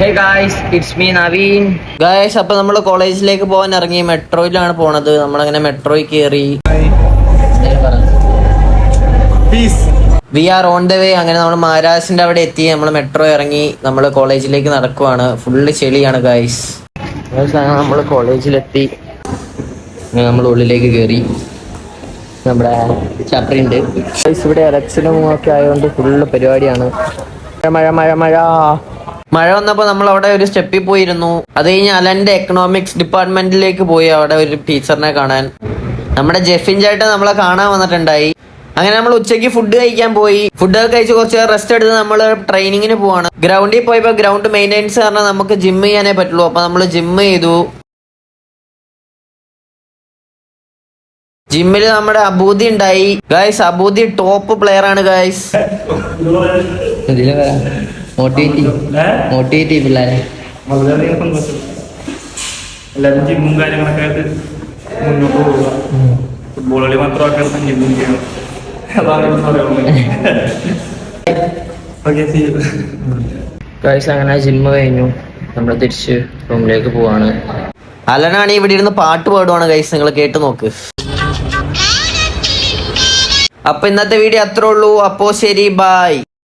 Hey guys, it's me Naveen. Guys, അപ്പൊ നമ്മള് കോളേജിലേക്ക് പോകാൻ ഇറങ്ങി. മെട്രോയിലാണ് പോണത്. നമ്മളങ്ങനെ മെട്രോയിൽ കയറി. We are on the way. അങ്ങനെ നമ്മൾ മഹാരാജന്റെ അവിടെ എത്തി. നമ്മൾ മെട്രോ ഇറങ്ങി. നമ്മൾ കോളേജിലേക്ക് നടക്കുവാണ്. ഫുള്ള് ചെളിയാണ് ഗായ്സ്. നമ്മൾ കോളേജിലെത്തി. നമ്മൾ ഉള്ളിലേക്ക് കയറി. നമ്മുടെ ചാപ്റ്ററുണ്ട്. ഇവിടെ ഇലക്ഷനും ഒക്കെ ആയതുകൊണ്ട് ഫുള്ള് പരിപാടിയാണ്. മഴ മഴ മഴ മഴ വന്നപ്പോൾ നമ്മൾ അവിടെ ഒരു സ്റ്റെപ്പിൽ പോയിരുന്നു. അത് കഴിഞ്ഞ് അലന്റെ എക്കണോമിക്സ് ഡിപ്പാർട്ട്മെന്റിലേക്ക് പോയി. അവിടെ ഒരു ടീച്ചറിനെ കാണാൻ. നമ്മുടെ ജെഫിൻ ചേട്ടൻ നമ്മളെ കാണാൻ വന്നിട്ടുണ്ടായി. അങ്ങനെ നമ്മൾ ഉച്ചയ്ക്ക് ഫുഡ് കഴിക്കാൻ പോയി. ഫുഡൊക്കെ കഴിച്ച് കുറച്ച് റെസ്റ്റ് എടുത്ത് നമ്മൾ ട്രെയിനിങ്ങിന് പോവാണ്. ഗ്രൗണ്ടിൽ പോയപ്പോൾ ഗ്രൗണ്ട് മെയിൻ്റെനൻസ് കാരണം നമുക്ക് ജിം ചെയ്യാനേ പറ്റുള്ളൂ. അപ്പൊ നമ്മൾ ജിം ചെയ്തു. ജിമ്മിൽ നമ്മുടെ അബൂദി ഉണ്ടായി. ഗായ്സ്, അബൂദി ടോപ്പ് പ്ലെയർ ആണ് ഗായ്സ്. മോട്ടിവേറ്റ് പിള്ളേരെ. വളരെയധികം സന്തോഷം. എല്ലാവരും ജിമ്മും കാര്യങ്ങളൊക്കെ ആയിട്ട് മുന്നോട്ട് പോവുക. ഫുട്ബോൾ കളി മാത്രമാക്കാൻ ജിമ്മും ചെയ്യണം. Guys, അങ്ങനെ ജിമ്മ് കഴിഞ്ഞു. നമ്മൾ തിരിച്ച് റൂമിലേക്ക് പോവാണ്. അലനാണ് ഇവിടെ ഇരുന്ന് പാട്ട് പാടുവാണ് ഗൈസ്. നിങ്ങൾ കേട്ട് നോക്ക്. അപ്പൊ ഇന്നത്തെ വീഡിയോ അത്രേ ഉള്ളൂ. അപ്പോ ശരി, ബൈ.